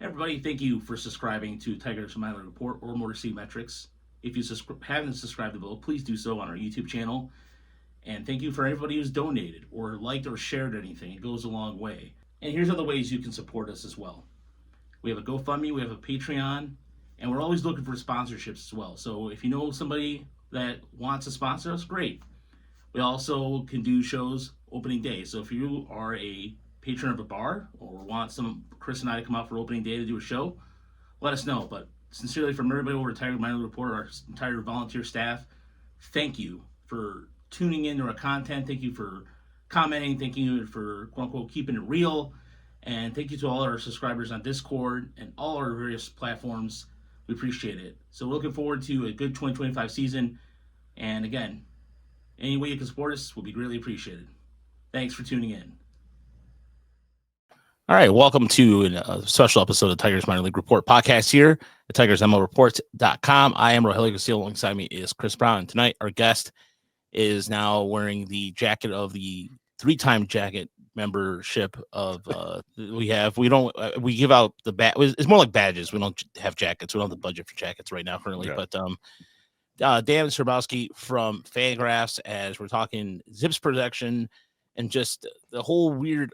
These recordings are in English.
Everybody, thank you for subscribing to Tigers Minor Report or Motor City Metrics. If you haven't subscribed to both, please do so on our YouTube channel. And thank you for everybody who's donated or liked or shared anything. It goes a long way. And here's other ways you can support us as well. We have a GoFundMe, we have a Patreon, and we're always looking for sponsorships as well. So if you know somebody that wants to sponsor us, great. We also can do shows opening day. So if you are a patron of a bar or want Chris and I to come out for opening day to do a show, let us know. But sincerely, from everybody over at Tiger Minor Report, our entire volunteer staff, thank you for tuning in to our content. Thank you for commenting. Thank you for quote unquote keeping it real. And thank you to all our subscribers on Discord and all our various platforms. We appreciate it. So we're looking forward to a good 2025 season. And again, any way you can support us will be greatly appreciated. Thanks for tuning in. All right, welcome to a special episode of Tigers Minor League Report podcast here at TigersMLReports.com. I am Rogelio Jr. Alongside me is Chris Brown. And tonight, our guest is now wearing the jacket of the three-time jacket membership of we give out the it's more like badges. We don't have jackets. We don't have the budget for jackets right now currently. Yeah. But Dan Szymborski from FanGraphs, as we're talking ZiPS projection and just the whole weird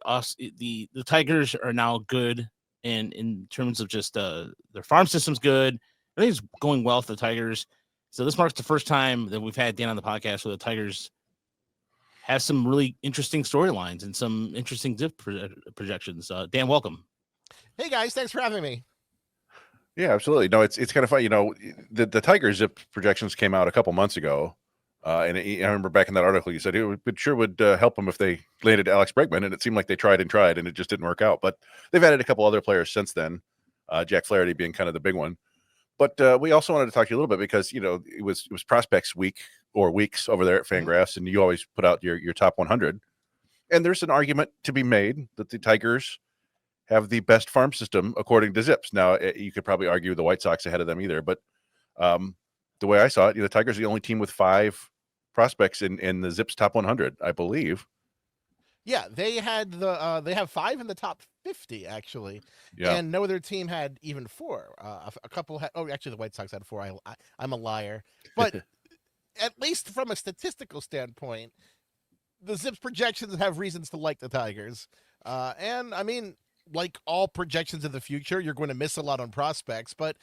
the Tigers are now good, and in terms of just their farm system's good. I think it's going well for the Tigers. So this marks the first time that we've had Dan on the podcast where the Tigers have some really interesting storylines and some interesting ZiPS projections. Dan, welcome. Hey guys, thanks for having me. Yeah, absolutely. No, it's kind of fun. You know, the Tigers ZiPS projections came out a couple months ago, and I remember back in that article you said it would help them if they landed Alex Bregman, and it seemed like they tried, and it just didn't work out. But they've added a couple other players since then, Jack Flaherty being kind of the big one. But we also wanted to talk to you a little bit because, you know, it was prospects week or weeks over there at FanGraphs, and you always put out your top 100. And there's an argument to be made that the Tigers have the best farm system according to ZiPS. Now, you could probably argue the White Sox ahead of them either, but the way I saw it, the Tigers are the only team with 5 prospects in the ZiPS top 100, I believe. Yeah, they have 5 in the top 50 actually, yeah. And no other team had even 4. A couple had. Oh, actually, the White Sox had 4. I'm a liar, but at least from a statistical standpoint, the ZiPS projections have reasons to like the Tigers, and I mean, like all projections in the future, you're going to miss a lot on prospects, but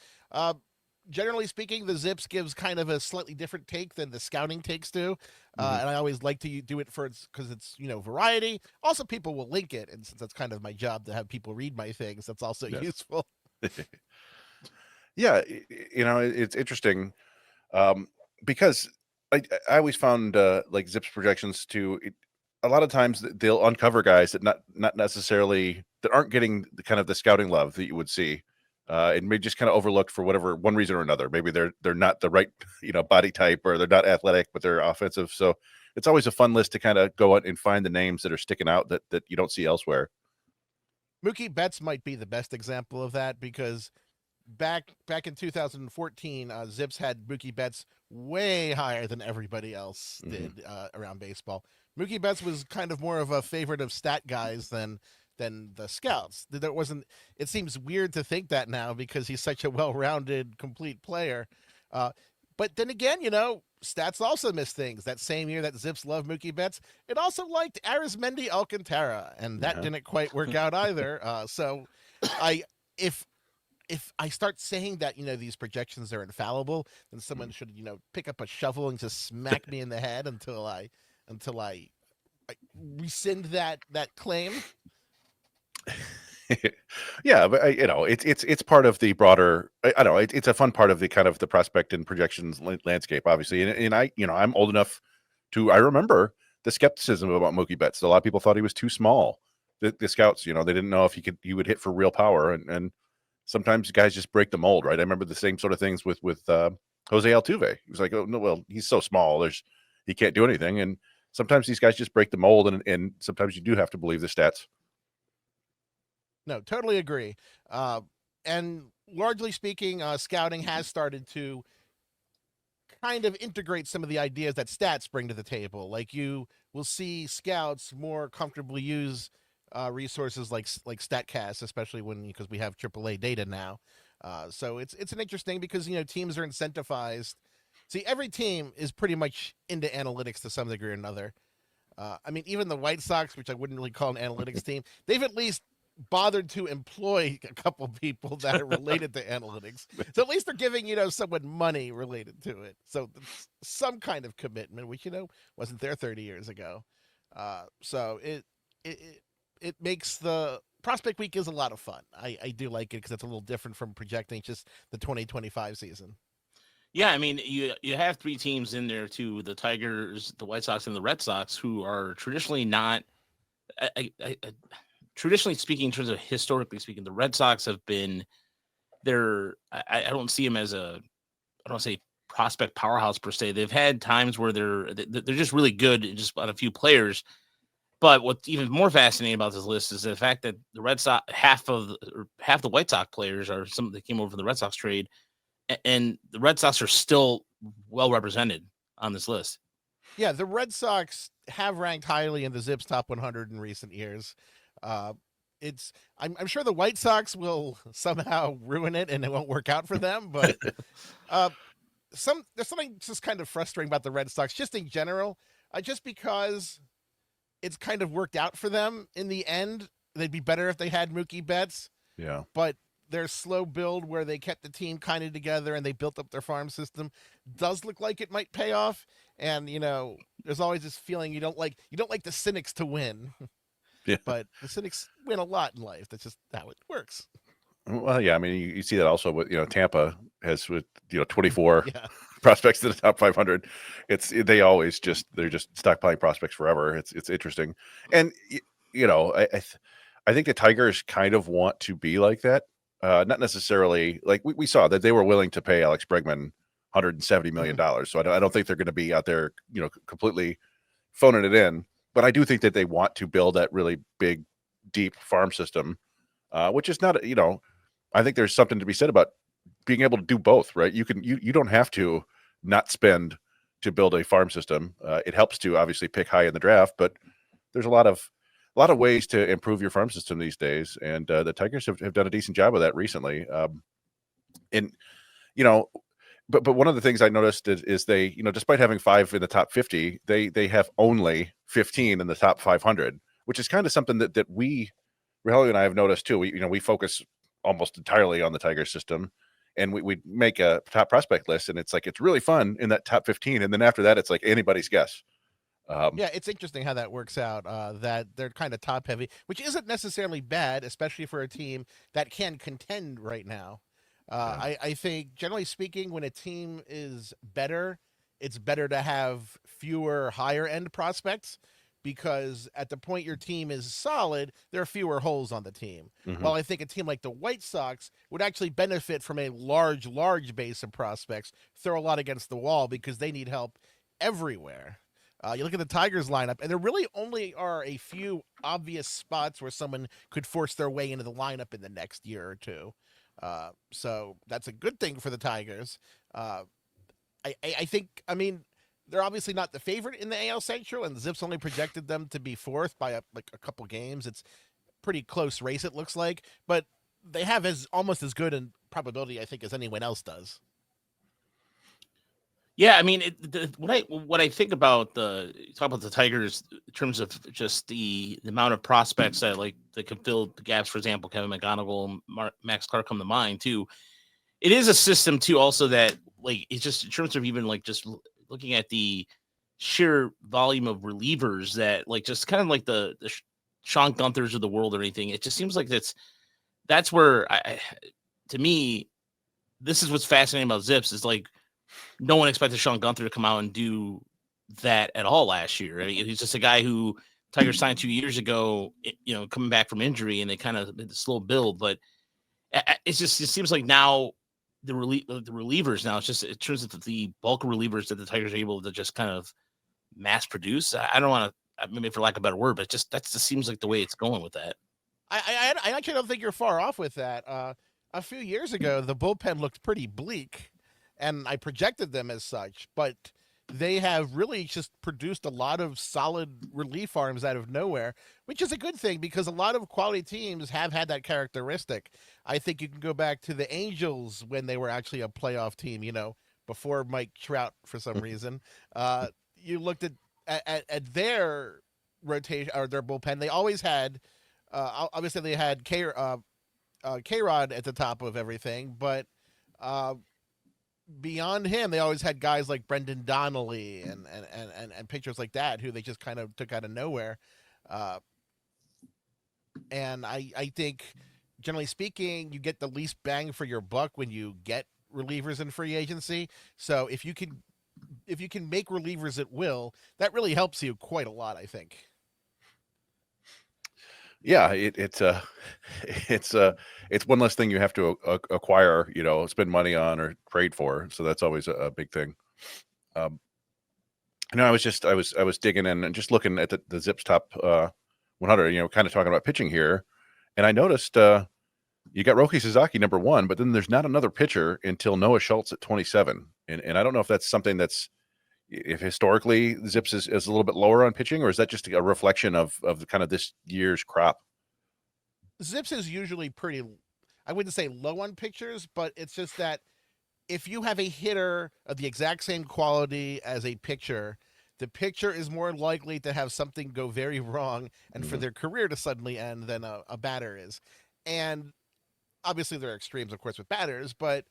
generally speaking, the ZiPS gives kind of a slightly different take than the scouting takes do. And I always like to do it because it's, variety. Also, people will link it. And since that's kind of my job to have people read my things, that's also useful. Yeah. It's interesting because I always found like ZiPS projections a lot of times they'll uncover guys that not necessarily that aren't getting the kind of the scouting love that you would see. It may just kind of overlooked for whatever one reason or another. Maybe they're not the right body type, or they're not athletic, but they're offensive. So it's always a fun list to kind of go out and find the names that are sticking out that you don't see elsewhere. Mookie Betts might be the best example of that because back in 2014, ZiPS had Mookie Betts way higher than everybody else did around baseball. Mookie Betts was kind of more of a favorite of stat guys than the scouts. It seems weird to think that now because he's such a well-rounded, complete player. But then again, stats also miss things. That same year that ZiPS loved Mookie Betts, it also liked Arizmendi Alcantara, and that didn't quite work out either. So if I start saying that, these projections are infallible, then someone should, pick up a shovel and just smack me in the head until I rescind that claim. Yeah, but it's part of the broader. I know it's a fun part of the kind of the prospect and projections landscape, obviously. And I'm old enough I remember the skepticism about Mookie Betts. A lot of people thought he was too small. The scouts, they didn't know if he would hit for real power, and sometimes guys just break the mold, right? I remember the same sort of things with Jose Altuve. He was like, oh no, well, he's so small, he can't do anything, and sometimes these guys just break the mold, and sometimes you do have to believe the stats. No, totally agree. And largely speaking, scouting has started to kind of integrate some of the ideas that stats bring to the table. Like you will see scouts more comfortably use resources like StatCast, especially because we have AAA data now. So it's an interesting because teams are incentivized. See, every team is pretty much into analytics to some degree or another. I mean, even the White Sox, which I wouldn't really call an analytics team, they've at least bothered to employ a couple people that are related to analytics. So at least they're giving, someone money related to it. So some kind of commitment, which, wasn't there 30 years ago. So it makes the prospect week is a lot of fun. I do like it because it's a little different from projecting just the 2025 season. Yeah, I mean, you have three teams in there too: the Tigers, the White Sox, and the Red Sox, who are traditionally not. Traditionally speaking, in terms of historically speaking, the Red Sox have been. I don't see them as I don't say prospect powerhouse per se. They've had times where they're just really good, just on a few players. But what's even more fascinating about this list is the fact that the Red Sox, half the White Sox players are some that came over from the Red Sox trade. And the Red Sox are still well represented on this list. Yeah, the Red Sox have ranked highly in the ZiPS top 100 in recent years. I'm sure the White Sox will somehow ruin it and it won't work out for them. But there's something just kind of frustrating about the Red Sox, just in general, just because it's kind of worked out for them in the end. They'd be better if they had Mookie Betts. Yeah, but their slow build where they kept the team kind of together and they built up their farm system does look like it might pay off. And, there's always this feeling you don't like the cynics to win. Yeah. But the cynics win a lot in life. That's just how it works. Well, yeah, I mean, you see that also with, Tampa has with, 24 Yeah. prospects to the top 500. They're just stockpiling prospects forever. It's interesting. And, I think the Tigers kind of want to be like that. Not necessarily like we saw that they were willing to pay Alex Bregman $170 million. So I don't think they're going to be out there, completely phoning it in. But I do think that they want to build that really big, deep farm system, which is not, I think there's something to be said about being able to do both, right? You don't have to not spend to build a farm system. It helps to obviously pick high in the draft, but there's a lot of ways to improve your farm system these days, and the Tigers have done a decent job of that recently. But one of the things I noticed is they, despite having 5 in the top 50, they have only 15 in the top 500, which is kind of something that Rogelio and I have noticed too. We focus almost entirely on the Tigers system, and we make a top prospect list, and it's really fun in that top 15, and then after that, it's like anybody's guess. Yeah, it's interesting how that works out, that they're kind of top heavy, which isn't necessarily bad, especially for a team that can contend right now. I think, generally speaking, when a team is better, it's better to have fewer higher end prospects, because at the point your team is solid, there are fewer holes on the team. Mhm. While I think a team like the White Sox would actually benefit from a large base of prospects, throw a lot against the wall because they need help everywhere. You look at the Tigers lineup, and there really only are a few obvious spots where someone could force their way into the lineup in the next year or two. So that's a good thing for the Tigers. I think, they're obviously not the favorite in the AL Central, and the ZiPS only projected them to be fourth by a couple games. It's pretty close race, it looks like, but they have almost as good a probability, I think, as anyone else does. Yeah, I mean, what I think about talk about the Tigers in terms of just the amount of prospects that can fill the gaps. For example, Kevin McGonigal, Max Clark come to mind too. It is a system too, also that it's just in terms of even just looking at the sheer volume of relievers that just kind of like the Sean Gunthers of the world or anything. It just seems like that's where to me, this is what's fascinating about ZiPS is no one expected Sean Gunther to come out and do that at all last year. I mean, he's just a guy who Tigers signed 2 years ago, coming back from injury, and they kind of did a slow build. But it seems like now the relievers now, it turns out that the bulk of relievers that the Tigers are able to just kind of mass produce. I don't want to, maybe for lack of a better word, but that just seems like the way it's going with that. I actually don't think you're far off with that. A few years ago, the bullpen looked pretty bleak, and I projected them as such, but they have really just produced a lot of solid relief arms out of nowhere, which is a good thing because a lot of quality teams have had that characteristic. I think you can go back to the Angels when they were actually a playoff team, before Mike Trout for some reason. You looked at their rotation or their bullpen. They always had, obviously they had K-Rod at the top of everything, but beyond him, they always had guys like Brendan Donnelly and pitchers like that who they just kind of took out of nowhere. And I think, generally speaking, you get the least bang for your buck when you get relievers in free agency. So if you can make relievers at will, that really helps you quite a lot, I think. Yeah, it's one less thing you have to acquire, spend money on or trade for. So that's always a big thing. I was digging in and just looking at the Zips top 100, kind of talking about pitching here, and I noticed you got Roki Sasaki number 1, but then there's not another pitcher until Noah Schultz at 27, and I don't know if that's something that's, if historically Zips is a little bit lower on pitching, or is that just a reflection of the kind of this year's crop? Zips is usually pretty, I wouldn't say low on pitchers, but it's just that if you have a hitter of the exact same quality as a pitcher, the pitcher is more likely to have something go very wrong and for their career to suddenly end than a batter is. And obviously there are extremes, of course, with batters, but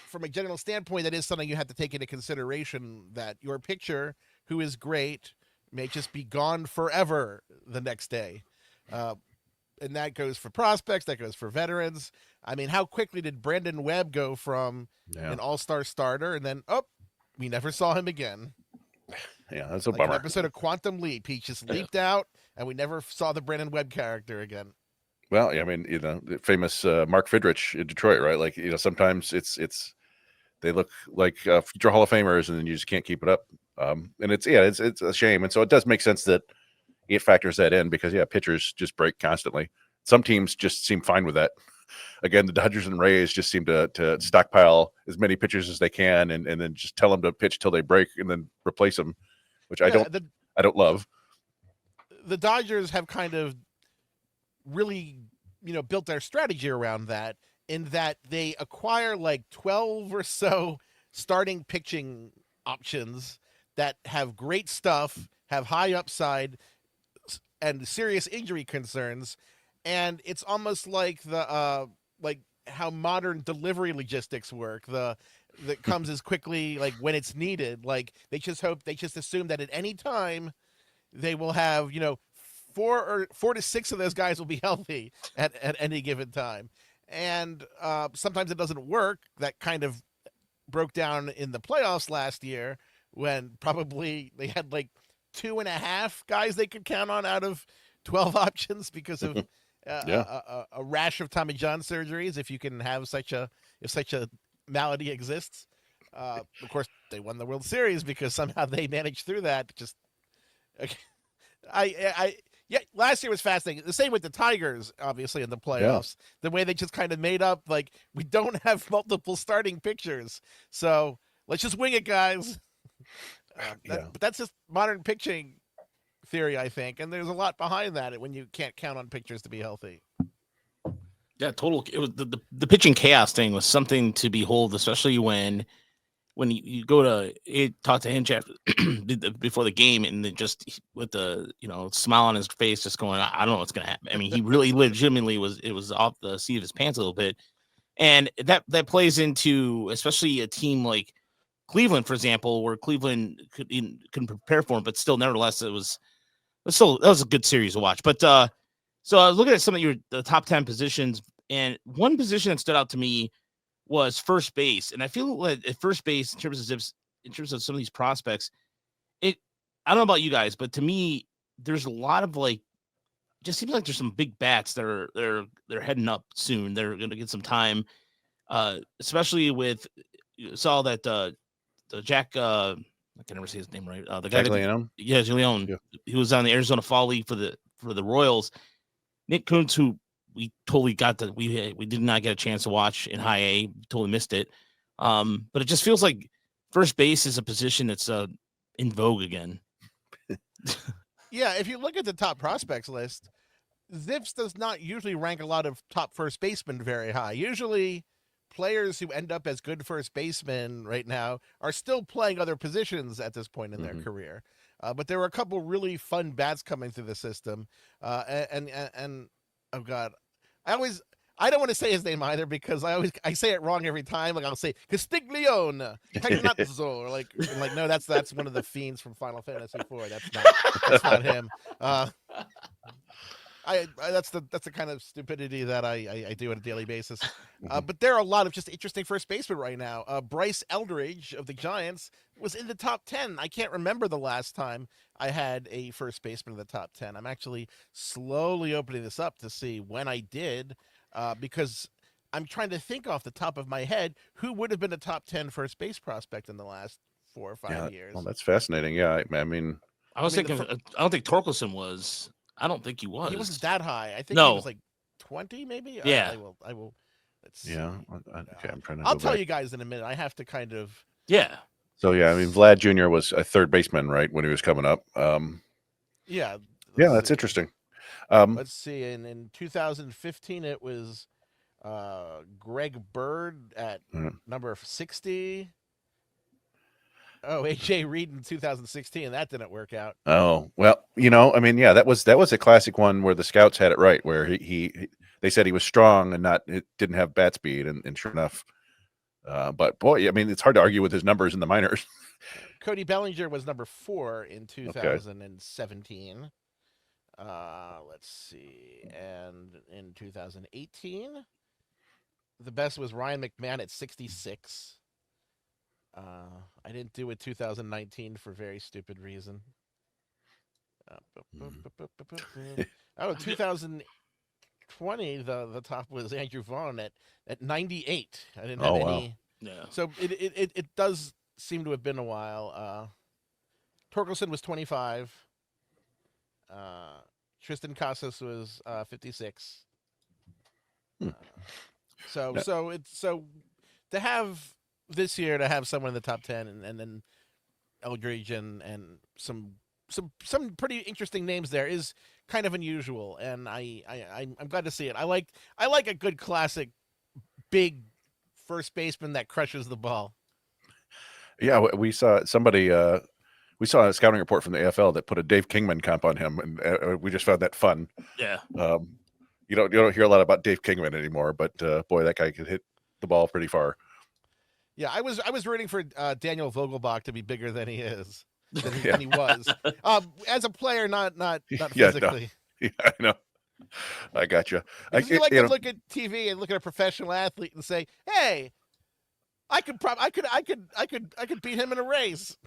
from a general standpoint, that is something you have to take into consideration, that your pitcher, who is great, may just be gone forever the next day. And that goes for prospects, that goes for veterans. I mean, how quickly did Brandon Webb go from an all-star starter and then, we never saw him again? Yeah, that's a like bummer. An episode of Quantum Leap. He just leaked out, and we never saw the Brandon Webb character again. Well, I mean, the famous Mark Fidrich in Detroit, right? Like, sometimes it's they look like future Hall of Famers, and then you just can't keep it up. And it's a shame. And so it does make sense that it factors that in because pitchers just break constantly. Some teams just seem fine with that. Again, the Dodgers and Rays just seem to stockpile as many pitchers as they can, and then just tell them to pitch till they break, and then replace them, which I don't love. The Dodgers have kind of really, built their strategy around that, in that they acquire like 12 or so starting pitching options that have great stuff, have high upside, and serious injury concerns. And it's almost like the like how modern delivery logistics work. That comes as quickly like when it's needed. Like they just assume that at any time they will have 4 to 6 of those guys will be healthy at any given time. And sometimes it doesn't work. That kind of broke down in the playoffs last year when probably they had like 2.5 guys they could count on out of 12 options because of a rash of Tommy John surgeries. If you can have such a malady exists, of course they won the World Series because somehow they managed through that. Just last year was fascinating. The same with the Tigers, obviously in the playoffs. The way they just kind of made up like we don't have multiple starting pitchers, so let's just wing it, guys. But that's just modern pitching theory, I think, and there's a lot behind that when you can't count on pitchers to be healthy. Yeah, total. It was the pitching chaos thing was something to behold, especially when you go to talk to Hinch before the game, and then just with the smile on his face, just going, I don't know what's gonna happen. I mean, he really legitimately was off the seat of his pants a little bit, and that plays into especially a team like Cleveland, for example, where Cleveland couldn't prepare for him, but still, nevertheless, that was a good series to watch. But so I was looking at some of the top 10 positions, and one position that stood out to me was first base. And I feel like at first base, in terms of Zips, in terms of some of these prospects, I don't know about you guys, but to me, there's a lot of just seems like there's some big bats that are they're heading up soon. They're going to get some time, especially with saw that the Jack. I can never say his name right. The guy Leone? Leone. Yeah. He was on the Arizona Fall League for the Royals. Nick Kuntz, who we totally we did not get a chance to watch in High A, totally missed it. But it just feels like first base is a position that's in vogue again. Yeah, if you look at the top prospects list, ZiPS does not usually rank a lot of top first basemen very high. Usually, players who end up as good first basemen right now are still playing other positions at this point in their career. But there were a couple really fun bats coming through the system, and oh god, I don't want to say his name either because I say it wrong every time. Like I'll say Castiglione, Cagnazzo, or like no, that's one of the fiends from Final Fantasy IV. That's not him. That's the kind of stupidity that I do on a daily basis. But there are a lot of just interesting first basemen right now. Bryce Eldridge of the Giants was in the top 10. I can't remember the last time I had a first baseman in the top 10. I'm actually slowly opening this up to see when I did, because I'm trying to think off the top of my head who would have been a top 10 first base prospect in the last 4 or 5 years. Well, that's fascinating. Yeah, I mean, I don't think Torkelson was. I don't think he was. He wasn't that high. I think No. he was like 20, maybe. Yeah. I will. Let's see. yeah. Okay, I'm trying to. I'll go tell back. you guys in a minute. I have to kind of. Yeah. So yeah, I mean, Vlad Jr. was a third baseman, right, when he was coming up. Yeah. Yeah, that's interesting. Let's see. In 2015, it was Greg Bird at number 60. Oh, AJ Reed in 2016. That didn't work out. Oh, well, I mean, yeah, that was a classic one where the scouts had it right, where they said he was strong and it didn't have bat speed, and sure enough. But boy, I mean, it's hard to argue with his numbers in the minors. Cody Bellinger was number 4 in 2017. Let's see. And in 2018, the best was Ryan McMahon at 66. I didn't do it 2019 for very stupid reason. 2020, the top was Andrew Vaughn at 98. I didn't have any. Wow. Yeah. So it does seem to have been a while. Torkelson was 25. Tristan Casas was 56. So to have this year to have someone in the top 10 and then Eldridge and some pretty interesting names there is kind of unusual, and I'm glad to see it. I like a good classic big first baseman that crushes the ball. Yeah, we saw somebody. We saw a scouting report from the AFL that put a Dave Kingman comp on him, and we just found that fun. Yeah. You don't hear a lot about Dave Kingman anymore, but boy, that guy could hit the ball pretty far. Yeah, I was rooting for Daniel Vogelbach to be bigger than he is, than he was. As a player, not physically. Yeah, I know. I got you. You like to look at TV and look at a professional athlete and say, "Hey, I could beat him in a race."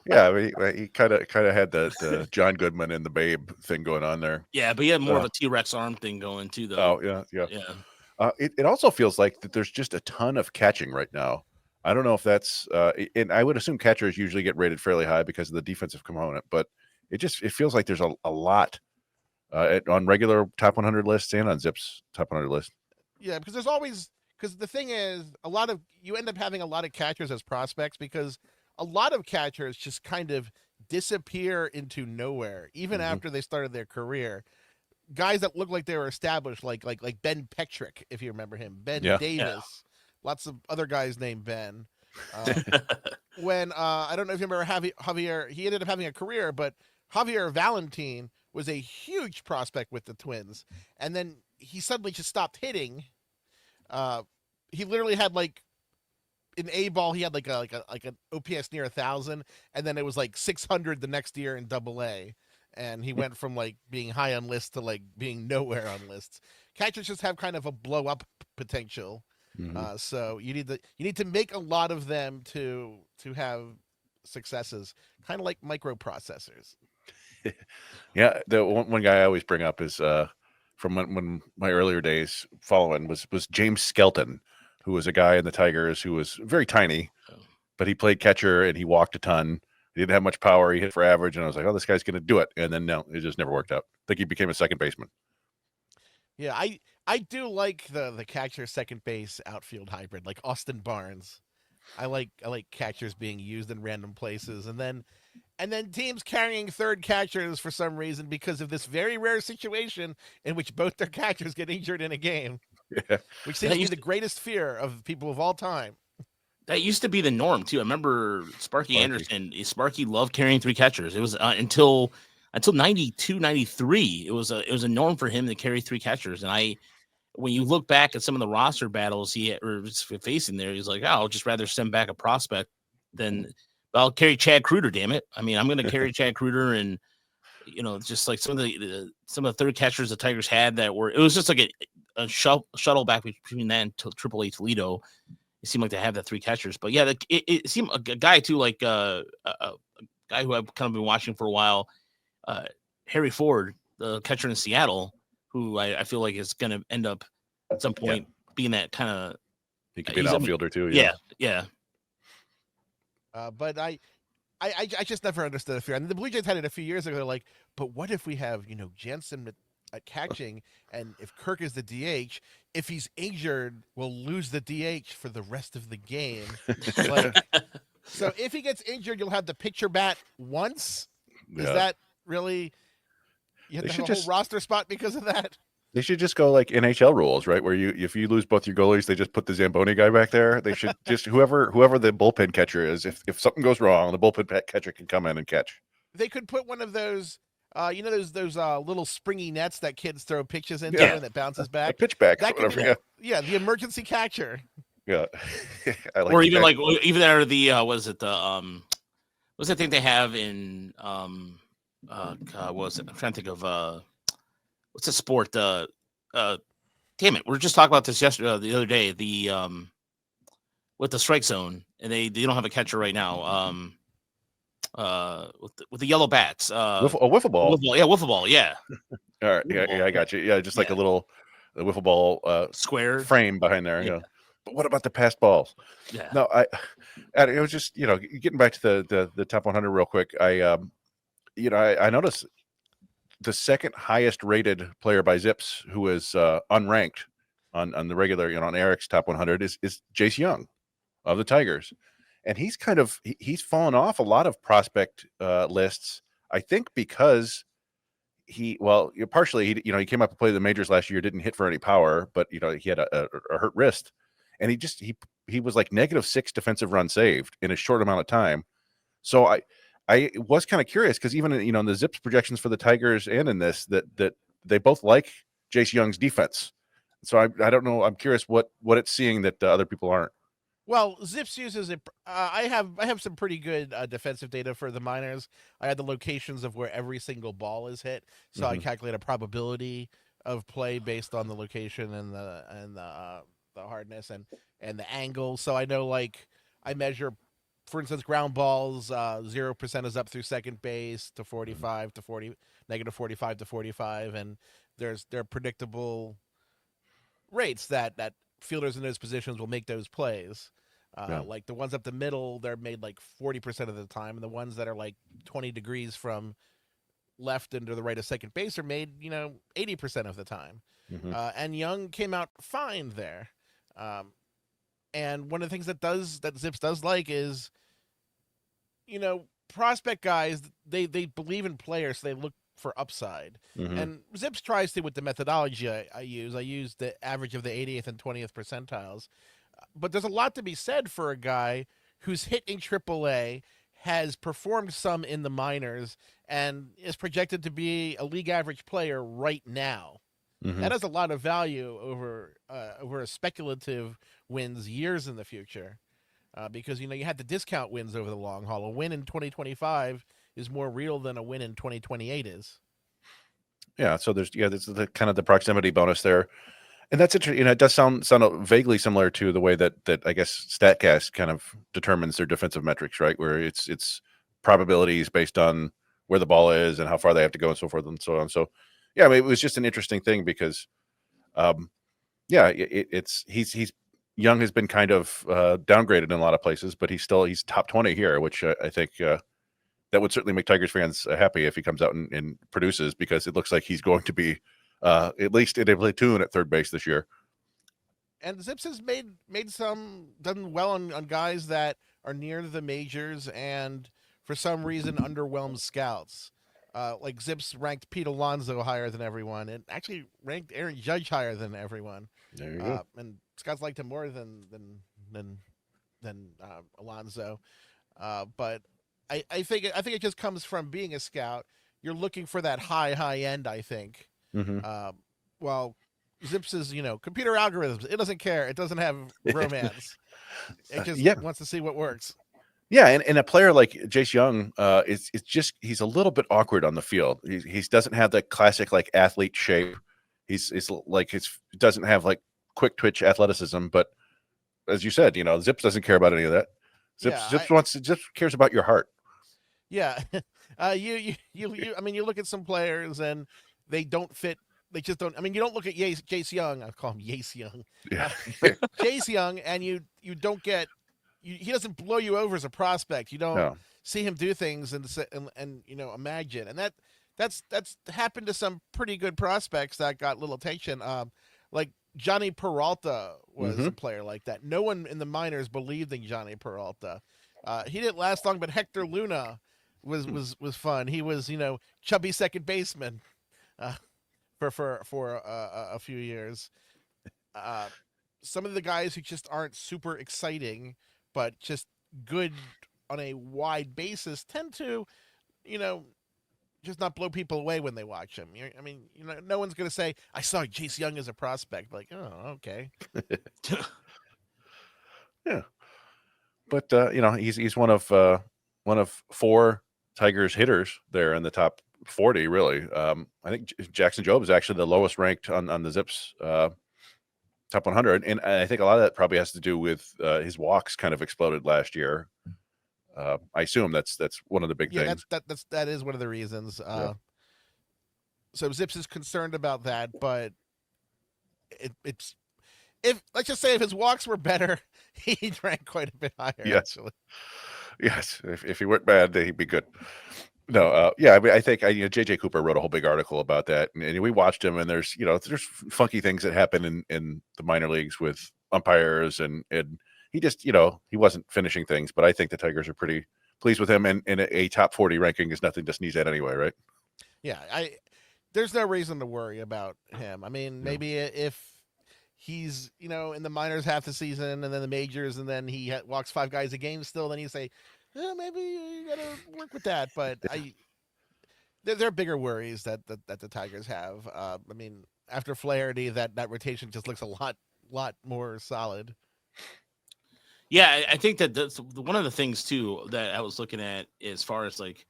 Yeah, I mean, he kind of had the John Goodman and the Babe thing going on there. Yeah, but he had more of a T-Rex arm thing going too, though. Oh yeah. Yeah. It also feels like that there's just a ton of catching right now. I don't know if that's and I would assume catchers usually get rated fairly high because of the defensive component, but it feels like there's a lot on regular top 100 lists and on ZiPS top 100 list. Yeah, because the thing is, you end up having a lot of catchers as prospects because a lot of catchers just kind of disappear into nowhere even after they started their career. Guys that look like they were established, like Ben Petrick, if you remember him, Ben Davis, lots of other guys named Ben. When I don't know if you remember Javier, he ended up having a career, but Javier Valentin was a huge prospect with the Twins, and then he suddenly just stopped hitting. He literally had like in A ball, he had like an OPS near 1,000, and then it was like 600 the next year in Double A. And he went from like being high on lists to like being nowhere on lists. Catchers just have kind of a blow up potential, so you need to make a lot of them to have successes, kind of like microprocessors. Yeah, the one guy I always bring up is from when my earlier days following was James Skelton, who was a guy in the Tigers who was very tiny, but he played catcher and he walked a ton. He didn't have much power. He hit for average, and I was like, "Oh, this guy's going to do it." And then no, it just never worked out. I think he became a second baseman. Yeah, I do like the catcher second base outfield hybrid, like Austin Barnes. I like catchers being used in random places, and then teams carrying third catchers for some reason because of this very rare situation in which both their catchers get injured in a game, Yeah. which seems to be the greatest fear of people of all time. That used to be the norm too. I remember Sparky Anderson. Sparky loved carrying 3 catchers. It was until 92, 93. It was a norm for him to carry 3 catchers. And when you look back at some of the roster battles he was facing there, he's like, oh, I'll just rather send back a prospect than I'll carry Chad Kreuter. Damn it! I mean, I'm going to carry Chad Kreuter, and just like some of the third catchers the Tigers had it was just like a shuttle back between that and Triple A Toledo. It seemed like they have the 3 catchers, but yeah, it seemed a guy too, like a guy who I've kind of been watching for a while, Harry Ford, the catcher in Seattle, who I feel like is going to end up at some point being that kind of. He could be an outfielder too. Yeah. But I just never understood the fear. I mean, the Blue Jays had it a few years ago. They're like, but what if we have Jansen at catching, and if Kirk is the DH, if he's injured, we'll lose the DH for the rest of the game. So if he gets injured, you'll have the pitcher bat once. Is that really? You have to have a whole roster spot because of that. They should just go like NHL rules, right? Where if you lose both your goalies, they just put the Zamboni guy back there. They should just whoever the bullpen catcher is. If something goes wrong, the bullpen catcher can come in and catch. They could put one of those. Those little springy nets that kids throw pitches into and it bounces back. A pitch back. That could be, the emergency catcher. Yeah, or even the was it the what's that thing they have in what was it? I'm trying to think of what's the sport? Damn it, we were just talking about this yesterday, the other day. The with the strike zone, and they don't have a catcher right now. With the yellow bats, wiffle ball. Wiffle ball. Yeah. All right. Yeah, I got you. Yeah, just like a little wiffle ball square frame behind there. Yeah. But what about the passed balls? Yeah. No, it was just getting back to the top 100 real quick. I noticed the second highest rated player by ZiPS who is unranked on the regular on Eric's top 100 is Jace Young of the Tigers. And he's he's fallen off a lot of prospect lists, I think, because partially he came up to play the majors last year, didn't hit for any power, but he had a hurt wrist, and he was like -6 defensive runs saved in a short amount of time. So I was kind of curious because even in the ZiPS projections for the Tigers and in this that they both like Jace Young's defense. So I don't know. I'm curious what it's seeing that other people aren't. Well, ZiPS uses it. I have some pretty good defensive data for the minors. I had the locations of where every single ball is hit, so I calculate a probability of play based on the location and the hardness and the angle. So I know, like, I measure, for instance, ground balls. 0% is up through second base to 45 to 40, -45 to 45, and there are predictable rates that fielders in those positions will make those plays. Like the ones up the middle, they're made like 40% of the time, and the ones that are like 20 degrees from left into the right of second base are made 80% of the time. And Young came out fine there. And one of the things that ZiPS does like is prospect guys, they believe in players, so they look for upside. And ZiPS tries to with the methodology I use. I use the average of the 80th and 20th percentiles. But there's a lot to be said for a guy who's hit in AAA, has performed some in the minors, and is projected to be a league average player right now. That has a lot of value over a speculative wins years in the future, because you had to discount wins over the long haul. A win in 2025 is more real than a win in 2028 is. Yeah, so there's the kind of the proximity bonus there. And that's interesting. It does sound vaguely similar to the way that I guess StatCast kind of determines their defensive metrics, right? Where it's probabilities based on where the ball is and how far they have to go and so forth and so on. So, yeah, I mean, it was just an interesting thing because, he's Young has been kind of downgraded in a lot of places, but he's top 20 here, which I think that would certainly make Tigers fans happy if he comes out and produces, because it looks like he's going to be at least in a platoon at third base this year. And Zips has done well on guys that are near the majors and for some reason underwhelmed scouts. Like Zips ranked Pete Alonso higher than everyone, and actually ranked Aaron Judge higher than everyone. There you go. And scouts liked him more than Alonso. But I think it just comes from being a scout. You're looking for that high end. I think. Mm-hmm. Well, Zips is computer algorithms. It doesn't care. It doesn't have romance. It just wants to see what works. Yeah, and a player like Jace Young, it's just he's a little bit awkward on the field. He doesn't have that classic like athlete shape. He's like doesn't have like quick twitch athleticism. But as you said, Zips doesn't care about any of that. Zips cares about your heart. Yeah, you look at some players and they don't fit. They just don't. I mean, you don't look at Jace Young. I call him Yace Young. Yeah. Jace Young, and you don't get. He doesn't blow you over as a prospect. You don't see him do things and imagine. And that's happened to some pretty good prospects that got little attention. Like Johnny Peralta was a player like that. No one in the minors believed in Johnny Peralta. He didn't last long, but Hector Luna was fun. He was chubby second baseman for a few years. Some of the guys who just aren't super exciting, but just good on a wide basis, tend to, just not blow people away when they watch him. No one's going to say, I saw Jace Young as a prospect. Like, oh, okay. Yeah. But, he's one of four Tigers hitters there in the top 40, really. I think Jackson Jobe is actually the lowest ranked on the Zips top 100, and I think a lot of that probably has to do with his walks kind of exploded last year. I assume that's one of the big things. That is one of the reasons. So Zips is concerned about that, but it's let's just say if his walks were better, he'd rank quite a bit higher. Yes. Actually. Yes, if he weren't bad, then he'd be good. No, I mean, I think JJ Cooper wrote a whole big article about that, and we watched him, and there's funky things that happen in the minor leagues with umpires, and he just he wasn't finishing things, but I think the Tigers are pretty pleased with him, and a top 40 ranking is nothing to sneeze at anyway, right? Yeah, there's no reason to worry about him. I mean, maybe if he's in the minors half the season and then the majors, and then he walks 5 guys a game still, then you say, maybe you gotta work with that. But there are bigger worries that the Tigers have. I mean, after Flaherty, that rotation just looks a lot more solid. Yeah, I think that that's one of the things too that I was looking at as far as like,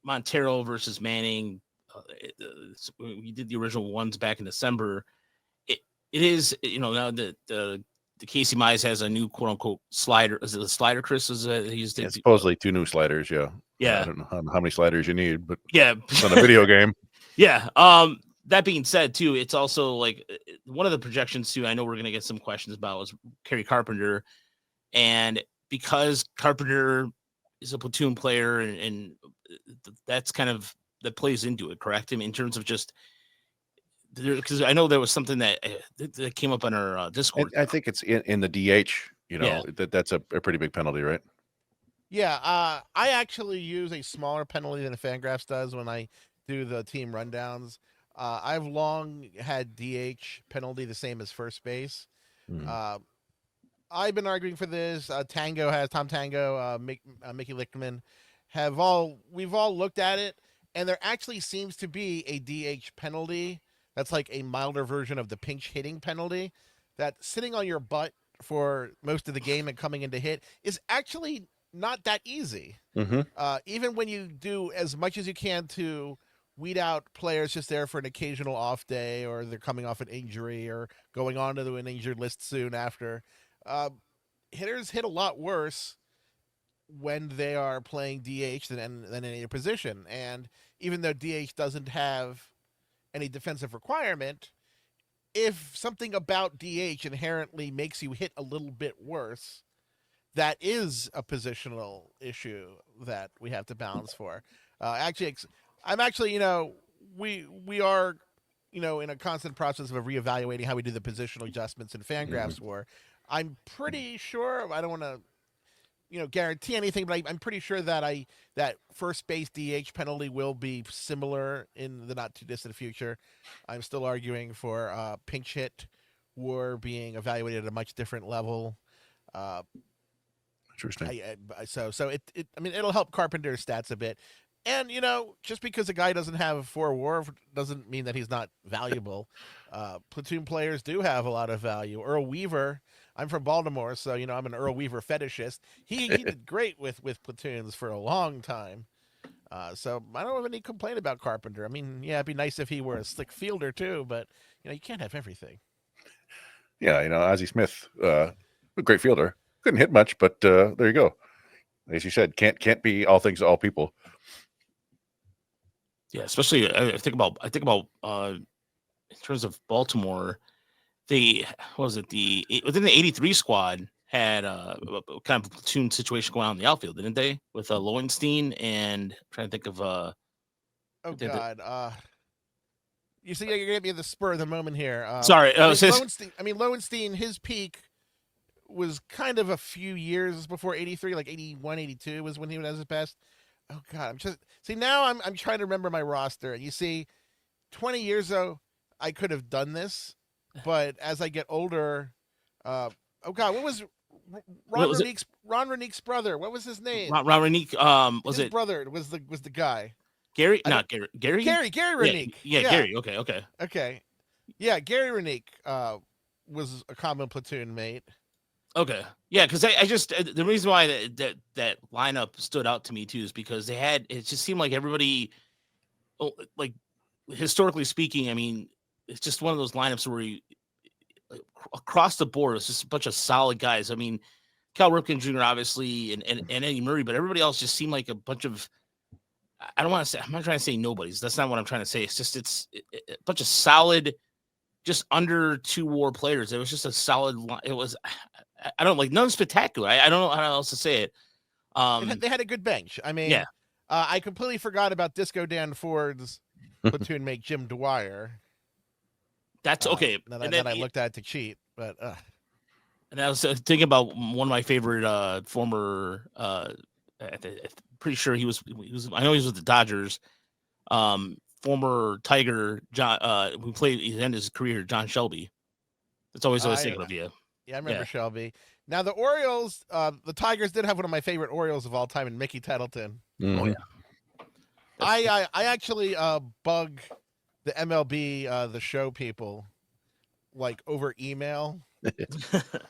Montero versus Manning. We did the original ones back in December. It is now the Casey Mize has a new quote unquote slider. Is it the slider, Chris? He's supposedly 2 new sliders. Yeah. Yeah. I don't know how many sliders you need, but yeah, it's on a video game. Yeah. That being said, too, it's also like one of the projections too. I know we're gonna get some questions about was Kerry Carpenter, and because Carpenter is a platoon player, and that's kind of that plays into it, correct? I mean, in terms of just because I know there was something that came up on our Discord. I think it's in the DH. That's a pretty big penalty, right? Yeah, I actually use a smaller penalty than FanGraphs does when I do the team rundowns. I've long had DH penalty the same as first base. I've been arguing for this. Tom Tango, Mickey Lichtman we've all looked at it, and there actually seems to be a DH penalty that's like a milder version of the pinch hitting penalty, that sitting on your butt for most of the game and coming in to hit is actually not that easy. Even when you do as much as you can to weed out players just there for an occasional off day, or they're coming off an injury or going on to an injured list soon after. Hitters hit a lot worse when they are playing DH than any position. And even though DH doesn't have any defensive requirement, if something about DH inherently makes you hit a little bit worse, that is a positional issue that we have to balance for. We are in a constant process of reevaluating how we do the positional adjustments in FanGraphs War. I'm pretty sure, I don't want to, guarantee anything, but I'm pretty sure that that first base DH penalty will be similar in the not too distant future. I'm still arguing for pinch hit War being evaluated at a much different level. Interesting. It'll help Carpenter's stats a bit. And, just because a guy doesn't have 4 WAR doesn't mean that he's not valuable. Platoon players do have a lot of value. Earl Weaver, I'm from Baltimore, so, I'm an Earl Weaver fetishist. He did great with platoons for a long time. So I don't have any complaint about Carpenter. I mean, yeah, it'd be nice if he were a slick fielder too, but, you can't have everything. Yeah, Ozzie Smith, a great fielder. Couldn't hit much, but there you go. As you said, can't be all things to all people. Yeah, especially I think about in terms of Baltimore, within the 83 squad had a kind of platoon situation going on in the outfield, didn't they? With Lowenstein and I'm trying to think of you see, you're gonna be at the spur of the moment here. Sorry, Lowenstein, his peak was kind of a few years before 83, like 81, 82 was when he was at his best. Oh God, I'm trying to remember my roster. You see, 20 years ago, I could have done this, but as I get older, oh God, what was Ron Renique's brother? What was his name? Ron Renique. His brother was the guy. Gary? Not Gary. Gary Renique. Yeah, Gary. Okay. Yeah, Gary Renique was a common platoon mate. Okay. Yeah, because I just the reason why that lineup stood out to me too is because it just seemed like everybody, like historically speaking, I mean, it's just one of those lineups where across the board it's just a bunch of solid guys. I mean, Cal Ripken Jr. obviously and Eddie Murray, but everybody else just seemed like a bunch of, I don't want to say, I'm not trying to say nobodies. That's not what I'm trying to say. It's just it's a bunch of solid, just under 2 WAR players. It was just a solid. It was. I don't like nothing spectacular. I don't know how else to say it. They had a good bench. I mean, yeah. I completely forgot about Disco Dan Ford's platoon mate Jim Dwyer. That's okay. That I looked at to cheat, but. And I was thinking about one of my favorite former. Pretty sure he was. I know he was with the Dodgers. Former Tiger John. Who played. He ended his career. John Shelby. That's always what I was thinking of you. Yeah, I remember Shelby. Now the Orioles, the Tigers did have one of my favorite Orioles of all time in Mickey Tettleton. Mm-hmm. Oh yeah. I actually bug the MLB the show people like over email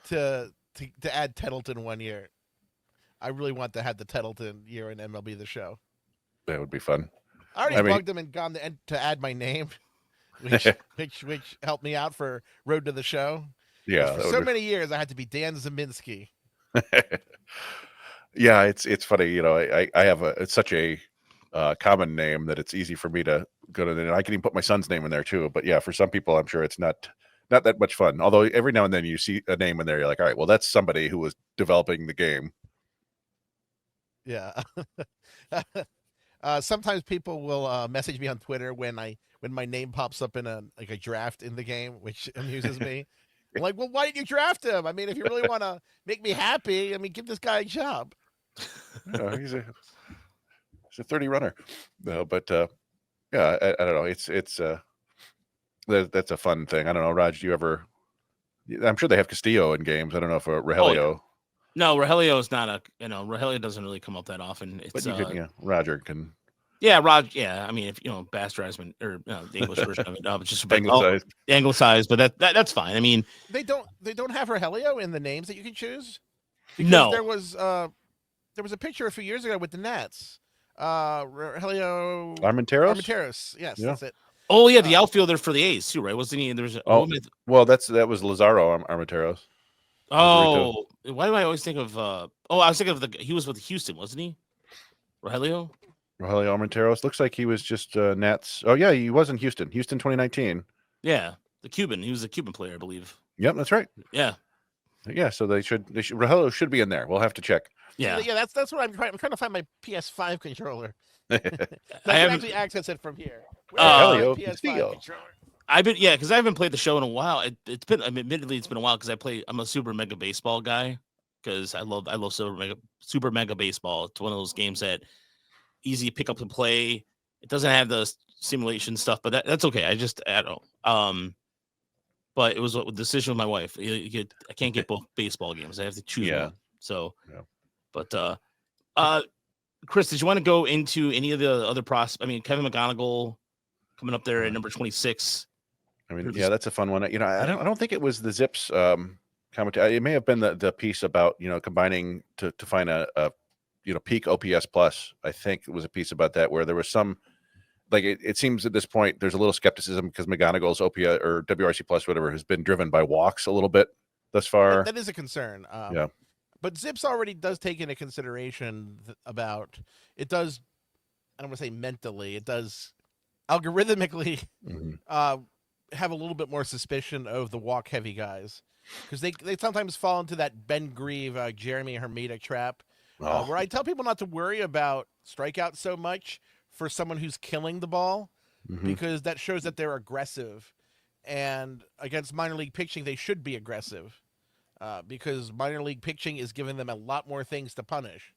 to add Tettleton one year. I really want to have the Tettleton year in MLB the show. That would be fun. I already bugged them and gone to add my name, which helped me out for Road to the Show. Yeah, for so many years I had to be Dan Zeminski. Yeah, it's funny. I have it's such a common name that it's easy for me to go to. And I can even put my son's name in there too. But yeah, for some people, I'm sure it's not that much fun. Although every now and then you see a name in there, you're like, all right, well, that's somebody who was developing the game. Yeah. Sometimes people will message me on Twitter when my name pops up in a draft in the game, which amuses me. I'm like, well, why didn't you draft him? I mean, if you really want to make me happy, I mean, give this guy a job. He's a 30 runner. No, but yeah, I don't know. It's that's a fun thing. I don't know, Raj. Do you ever? I'm sure they have Castillo in games. I don't know if Rogelio. Oh, yeah. No, Rogelio is not Rogelio doesn't really come up that often. It's, but you can, Roger can. Yeah, Raj. Yeah, I mean, if bastardized or the English version of it, it's just anglicized, but that's fine. I mean, they don't have Rogelio in the names that you can choose. Because no, there was a picture a few years ago with the Nats. Rogelio Armenteros. Yes, yeah. That's it. Oh yeah, the outfielder for the A's too, right? Wasn't he? There's well, that was Lazaro Armenteros. Oh, why do I always think of? I was thinking of he was with Houston, wasn't he? Rogelio Armenteros looks like he was just Nats. Oh yeah, he was in Houston 2019. Yeah, the Cuban. He was a Cuban player, I believe. Yep, that's right. Yeah. So they should Rogelio should be in there. We'll have to check. Yeah. That's what I'm trying to find my PS5 controller. I can actually access it from here. Rogelio PS5 controller. because I haven't played the show in a while. It's been, admittedly, it's been a while because I'm a super mega baseball guy because I love super mega baseball. It's one of those games that easy pick up and play. It doesn't have the simulation stuff, but that's okay. I don't know. But it was a decision with my wife. I can't get both baseball games. I have to choose one. So, but Chris, did you want to go into any of the other prospects? I mean, Kevin McGonigal coming up there at number 26. I mean, that's a fun one. I don't think it was the ZiPS commentary. It may have been the piece about combining to find a peak OPS plus. I think it was a piece about that where there was some it seems at this point there's a little skepticism because McGonigal's OPS or WRC plus whatever has been driven by walks a little bit thus far. That is a concern. Yeah. But ZiPS already does take into consideration about it does. I don't want to say mentally. It does algorithmically have a little bit more suspicion of the walk heavy guys because they sometimes fall into that Ben Grieve, Jeremy Hermita trap where I tell people not to worry about strikeouts so much for someone who's killing the ball because that shows that they're aggressive, and against minor league pitching they should be aggressive because minor league pitching is giving them a lot more things to punish.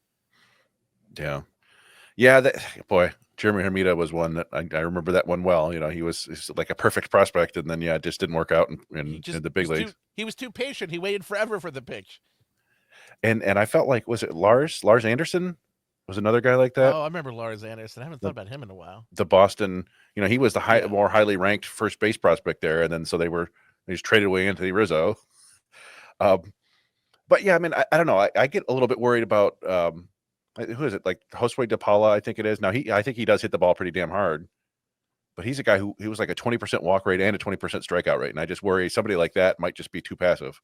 Jeremy Hermita was one that I remember that one well. He's like a perfect prospect, and then it just didn't work out in the big leagues. He was too patient. He waited forever for the pitch. And I felt like, was it Lars Anderson was another guy like that? Oh, I remember Lars Anderson. I haven't thought about him in a while. The Boston, he was the more highly ranked first base prospect there, and then so they just traded away into the Rizzo. But yeah, I mean, I don't know. I get a little bit worried about who is it? Like Josue De Paula, I think it is. Now I think he does hit the ball pretty damn hard, but he's a guy he was like a 20% walk rate and a 20% strikeout rate, and I just worry somebody like that might just be too passive.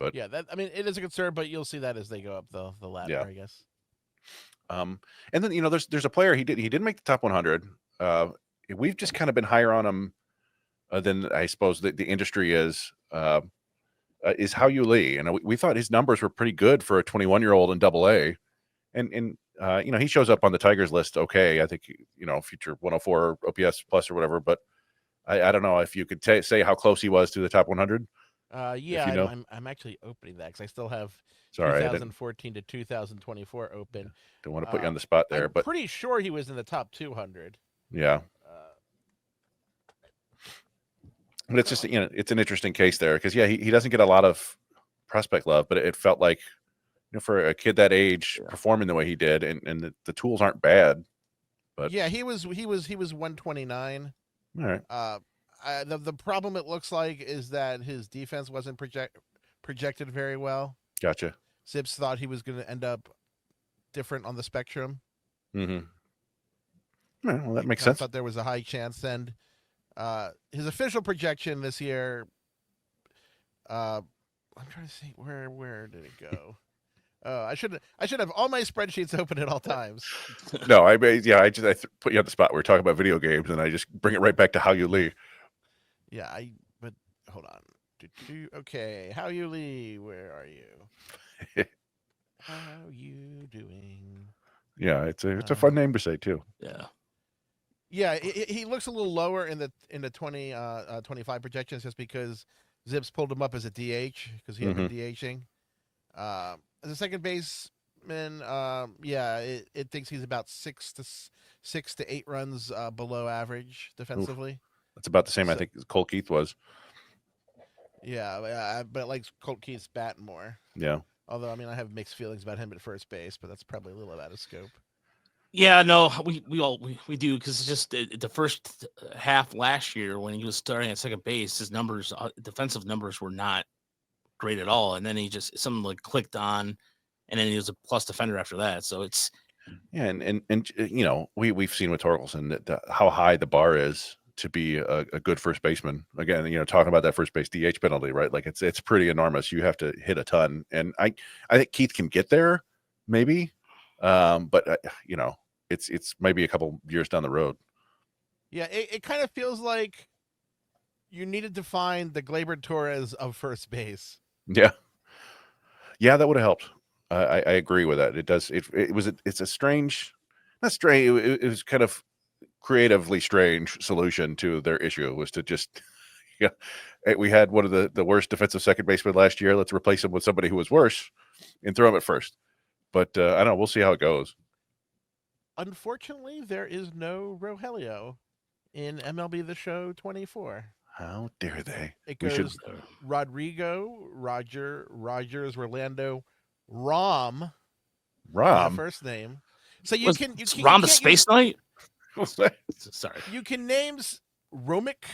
But yeah, it is a concern, but you'll see that as they go up the ladder, I guess. And then there's a player he didn't make the top 100. We've just kind of been higher on him than I suppose the industry is Hao-Yu Lee, and we thought his numbers were pretty good for a 21-year-old in Double-A, and he shows up on the Tigers list. Okay, I think future 104 OPS plus or whatever, but I don't know if you could say how close he was to the top 100. I'm actually opening that because I still have 2014 to 2024 open. Don't want to put you on the spot there, but pretty sure he was in the top 200. Yeah. But it's just, it's an interesting case there because, he doesn't get a lot of prospect love, but it felt like, for a kid that age performing the way he did, and the tools aren't bad. But yeah, he was 129. All right. The problem it looks like is that his defense wasn't projected very well. Gotcha. ZiPS thought he was going to end up different on the spectrum. Mm-hmm. Well, that makes sense. I thought there was a high chance. And his official projection this year, I'm trying to see where did it go? I should have all my spreadsheets open at all times. No, I put you on the spot. We're talking about video games, and I just bring it right back to Hao-Yu Lee. Yeah, but hold on. Okay, Hao-Yu Lee, where are you? How you doing? Yeah, it's a fun name to say too. Yeah, he looks a little lower in the 25 projections just because ZiPS pulled him up as a DH because he had been DHing. As a second baseman, it thinks he's about 6 to 8 runs below average defensively. Oof. That's about the same, I think, as Cole Keith was. Yeah, but it likes Colt Keith's bat more. Yeah. Although, I have mixed feelings about him at first base, but that's probably a little out of scope. Yeah, no, we do because it's just the first half last year when he was starting at second base, his numbers, defensive numbers, were not great at all, and then he just something clicked on, and then he was a plus defender after that. So it's and we've seen with Torkelson that how high the bar is to be a good first baseman. Again, talking about that first base DH penalty, right? Like it's pretty enormous. You have to hit a ton, and I think Keith can get there, maybe, but it's maybe a couple years down the road. Yeah, it kind of feels like you needed to find the Gleyber Torres of first base. Yeah, that would have helped. I agree with that. It does. It's a strange, not strange. It was kind of creatively strange solution to their issue was to just, yeah, we had one of the worst defensive second baseman last year. Let's replace him with somebody who was worse and throw him at first. But I don't know. We'll see how it goes. Unfortunately, there is no Rogelio in MLB The Show 24. How dare they? It We goes should. Rodrigo, Roger, Rogers, Rolando, Rom, in the Rom. first name. So you Was can Rom the can't Space Knight? What? Sorry. You can names Romick.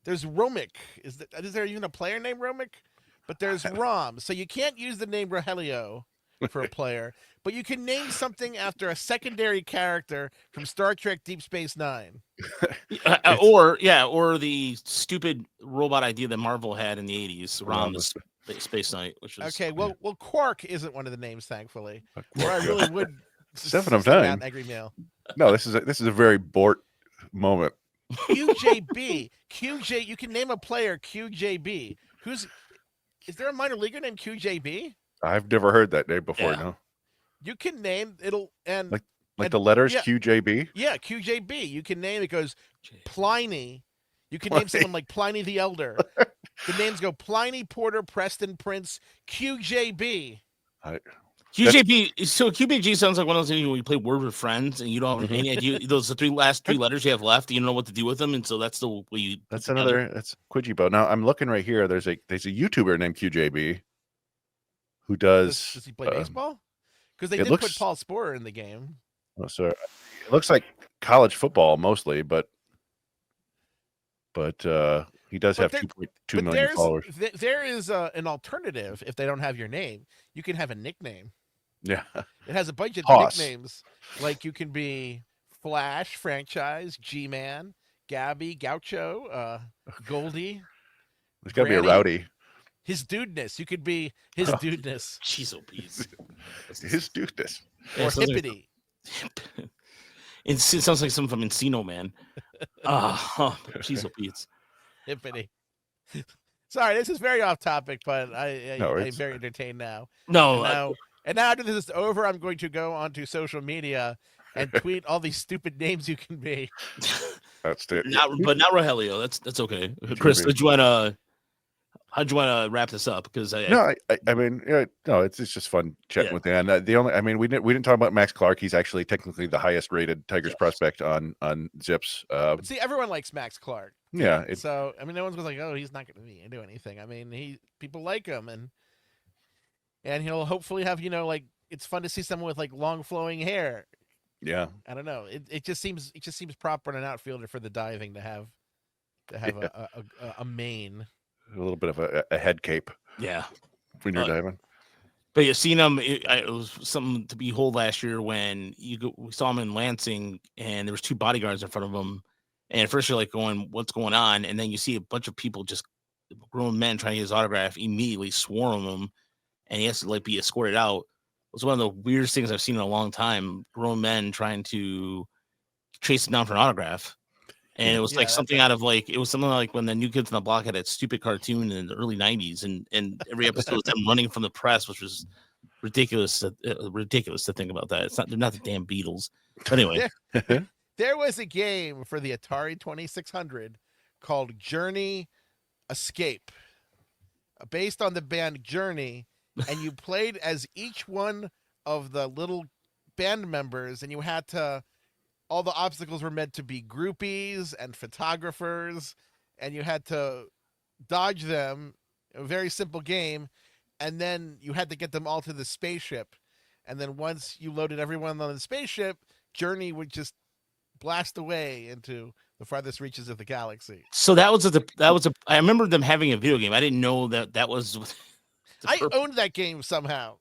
There's Romick. Is there even a player named Romick? But there's Rom. So you can't use the name Rogelio for a player, but you can name something after a secondary character from Star Trek Deep Space Nine. Or the stupid robot idea that Marvel had in the 80s, Rom the Space Knight, which was Okay, well, Quark isn't one of the names, thankfully. Or I really would 7 of send out 9. an angry mail. No, this is a very Bort moment. QJB. QJ, you can name a player QJB. Is there a minor leaguer named QJB? I've never heard that name before. Yeah. No, You can name like and- the letters yeah. QJB. Yeah, QJB. You can name it goes Pliny. You can name someone like Pliny the Elder. The names go Pliny, Porter, Preston, Prince, QJB. QJB. So QBG sounds like one of those things when you play Word with friends and you don't have any idea. Those are the last three letters you have left. You don't know what to do with them, and so that's the way you. That's Quidjibo. Now I'm looking right here. There's a YouTuber named QJB who does. Does he play baseball? Because they it did looks- put Paul Sporer in the game. Oh, so it looks like college football mostly, but he does But have there- 2.2 million followers. There is an alternative if they don't have your name. You can have a nickname. Yeah, It has a bunch of Hoss. nicknames. Like you can be Flash, Franchise, G-Man, Gabby, Gaucho, Goldie, there's got to be a Granny. rowdy. his dudeness. You could be his dudeness. Jeez, oh, Pete. His dudeness. Yeah, Or it sounds like- hippity. it sounds like something from Encino Man. Jeez, oh, Pete. Hippity. Sorry, this is very off topic, but No, I'm it's- very entertained now. No, And now after this is over, I'm going to go onto social media and tweet all these stupid names you can be. That's it. not Rogelio. That's okay. Chris, how'd you want to wrap this up? Because No, I mean, no, it's just fun chatting Yeah. with Dan. The only, I mean, we didn't talk about Max Clark. He's actually technically the highest rated Tigers prospect on ZiPS. But see, everyone likes Max Clark. Yeah, So I mean, no one's like, "Oh, he's not going to do anything." I mean, people like him, and he'll hopefully have like it's fun to see someone with like long flowing hair. yeah. I don't know. It just seems proper in an outfielder for the diving to have a mane. A little bit of a head cape yeah. when you're diving. But you seen him. It was something to behold last year when we saw him in Lansing, and there was two bodyguards in front of him. And at first you're like going, "What's going on?" And then you see a bunch of people, just grown men, trying to get his autograph, immediately swarm him, and he has to like be escorted out. It was one of the weirdest things I've seen in a long time. Grown men trying to chase him down for an autograph. And it was like something out of like, it was something like when the New Kids on the Block had that stupid cartoon in the early 90s. And every episode was them running from the press, which was ridiculous to think about that. They're not the damn Beatles. But anyway. There was a game for the Atari 2600 called Journey Escape, based on the band Journey, and you played as each one of the little band members, and you had to. All the obstacles were meant to be groupies and photographers, and you had to dodge them. A very simple game, and then you had to get them all to the spaceship. And then once you loaded everyone on the spaceship, Journey would just blast away into the farthest reaches of the galaxy. So that was I remember them having a video game. I didn't know that was. I owned that game somehow.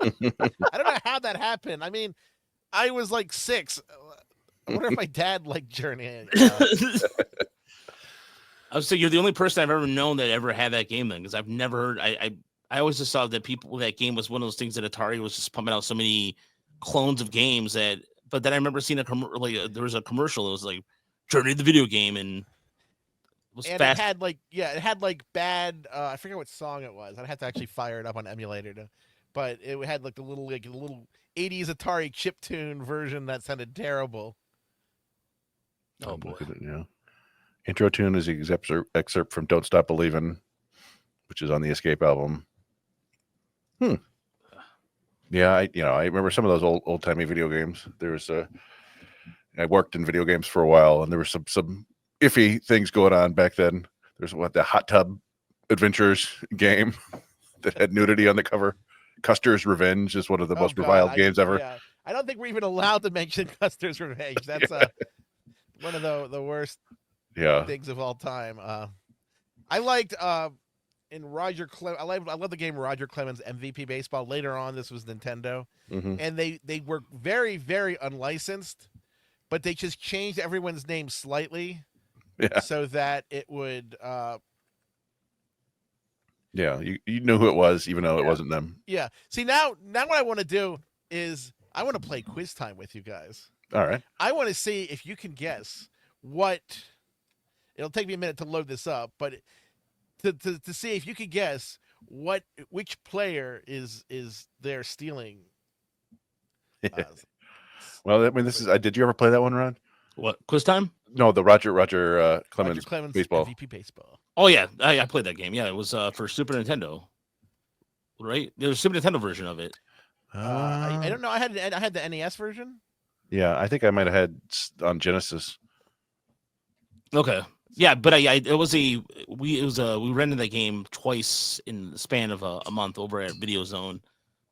I don't know how that happened. I mean, I was like 6. I wonder if my dad liked Journey. I was saying you're the only person I've ever known that ever had that game then, because I've never heard. I always just thought that that game was one of those things that Atari was just pumping out so many clones of games that. But then I remember seeing there was a commercial. It was like Journey the video game, and it was fast. It had like bad. I forget what song it was. I'd have to actually fire it up on emulator to. but it had like a little 80s Atari chiptune version that sounded terrible. Oh boy. Look at it, yeah. Intro tune is the excerpt from "Don't Stop Believin'," which is on the Escape album. Yeah, I remember some of those old timey video games. There was I worked in video games for a while, and there were some iffy things going on back then. There's the Hot Tub Adventures game that had nudity on the cover. Custer's Revenge is one of the most reviled games ever. Yeah, I don't think we're even allowed to mention Custer's Revenge. That's one of the worst things of all time. I liked in Roger Clemens. I love the game Roger Clemens MVP Baseball. Later on, this was Nintendo, and they were very, very unlicensed, but they just changed everyone's name slightly, so that it would. Yeah, you knew who it was, even though it wasn't them. Yeah. See, now what I want to do is I want to play quiz time with you guys. All right. I want to see if you can guess what. It'll take me a minute to load this up, but to see if you can guess which player is there stealing. Well, I mean, this is. Did you ever play that one, Ron? What, quiz time? No, the Roger Clemens baseball. MVP Baseball. Oh yeah, I played that game. Yeah, it was for Super Nintendo, right? There was a Super Nintendo version of it. I don't know. I had the NES version. Yeah, I think I might have had on Genesis. Okay. Yeah, but we rented that game twice in the span of a month over at Video Zone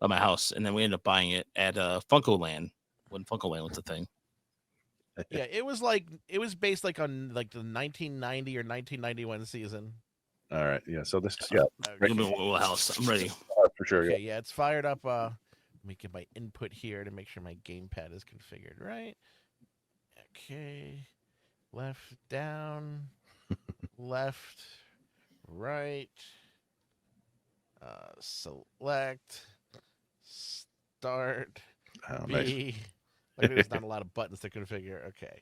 at my house, and then we ended up buying it at Funko Land when Funko Land was a thing. Yeah, it was based on the 1990 or 1991 season. All right, yeah. So this, Give me a house. I'm ready for sure. Okay, yeah, it's fired up. Let me get my input here to make sure my gamepad is configured right. Okay, left down, left, right. Select, start, B. Nice. There's not a lot of buttons to configure. Okay.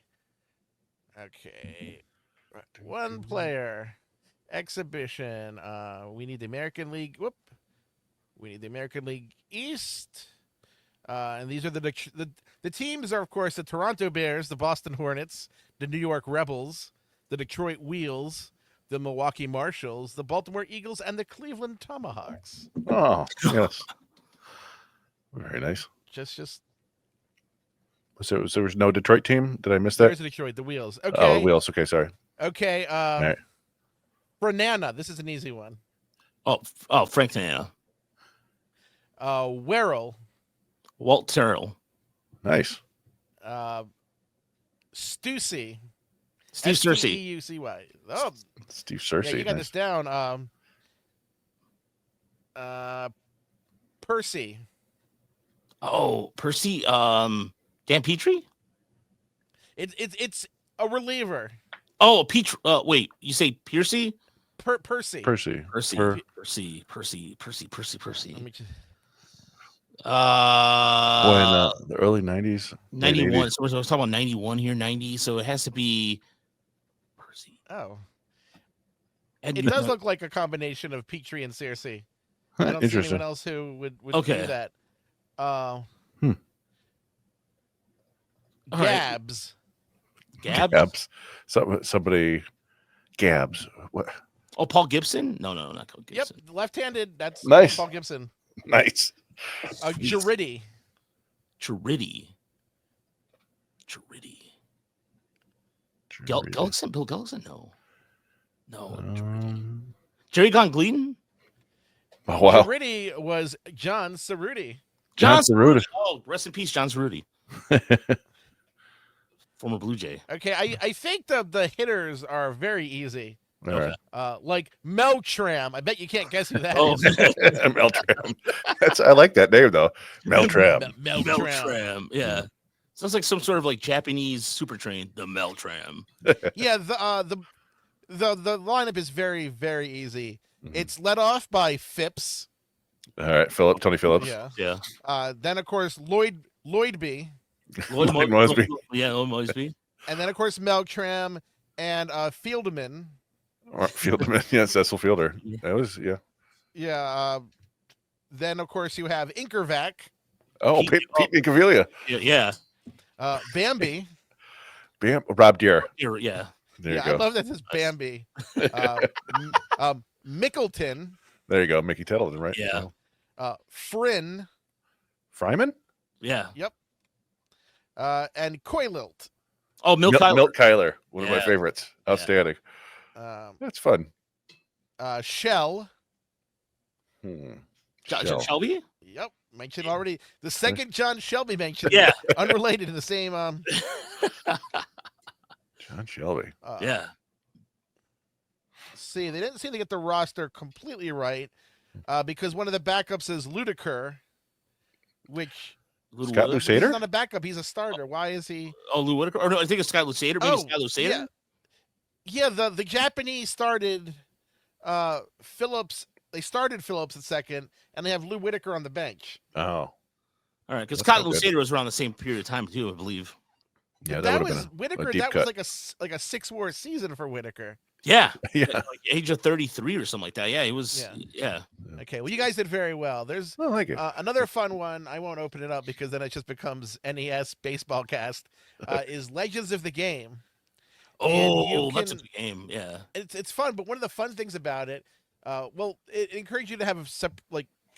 One player. Exhibition. We need the American League. We need the American League East. And these are the teams are, of course, the Toronto Bears, the Boston Hornets, the New York Rebels, the Detroit Wheels, the Milwaukee Marshals, the Baltimore Eagles, and the Cleveland Tomahawks. Oh, yes. Very nice. Just. So there was no Detroit team? Did I miss that? There's the Detroit, the Wheels. Okay. Oh, Wheels. Okay, sorry. Okay. Right. Banana. This is an easy one. Oh, Frank Tanana. Werrell. Walt Terrell. Nice. Stussy. Steve Cersei. Steucy. Oh, Steve Cersei. yeah, you got this down. Percy. Oh, Percy. Dan Petrie. It's a reliever. Oh, wait, you say Percy? Percy. Percy. Percy. Let me just... in the early 90s. 91. So I was talking about 91 here, 90. So it has to be Percy. Oh. It does look like a combination of Petrie and Cersei. I don't see anyone else who would do that. Gabs. Gabs? Somebody. Gabs. What? Oh, Paul Gibson? No, not Paul Gibson. Yep, left-handed. That's nice. Paul Gibson. Nice. Giridi. Gullickson? Bill Gullickson? No. Jerry Gongleton? Oh, wow. Giridi was John Cerruti. John Cerruti. Oh, rest in peace, John Cerruti. Former Blue Jay. Okay, I think the hitters are very easy. All right. Like Meltram. I bet you can't guess who that is. Meltram. I like that name though. Meltram. Meltram. Yeah. Sounds like some sort of like Japanese super train. The Meltram. Yeah. The lineup is very, very easy. Mm-hmm. It's led off by Phipps. All right, Tony Phillips. Yeah. Then of course Lloyd B. Lloyd Mosby. Yeah, Lloyd Mosby. And then of course Meltram and Fieldman. Fieldman, yeah, Cecil Fielder. That was Yeah. Then, of course, you have Inkervac, Oh, Pete- Pete Incaviglia. Yeah. Bambi. Bam, Rob Deere. Yeah. There you I go. love that this Bambi. Mickleton, There you go. Mickey Tettleton, right? Yeah. Fryn, Fryman? Yeah. and Coililt. Oh, Milk Milt Kyler, one of my Yeah. favorites. Outstanding. That's fun. Shell. Shell. Shelby? Yep, mentioned already. The second John Shelby mentioned. Yeah. Unrelated to the same. John Shelby. Yeah. See, they didn't seem to get the roster completely right because one of the backups is Ludacre, which Scott he's Lusader? not a backup. He's a starter. Why is he? Oh, Lou Whitaker? Or no, I think it's Scott Lusader. Maybe Scott Lusader? Yeah. The Japanese started Phillips. They started Phillips at second, and they have Lou Whitaker on the bench. Oh. All right, because That's Scott not good. Lusader was around the same period of time too, I believe. Yeah, that would was have been Whitaker. a deep That cut. was like a 6-war season for Whitaker. Yeah, Yeah. like age of 33 or something like that. Yeah, he was. Yeah. Okay, well, you guys did very well. There's Oh, thank you. another fun one. I won't open it up because then it just becomes NES Baseball Cast. Is Legends of the Game. Oh, that's a good game. Yeah. It's fun, but one of the fun things about it, it encouraged you to have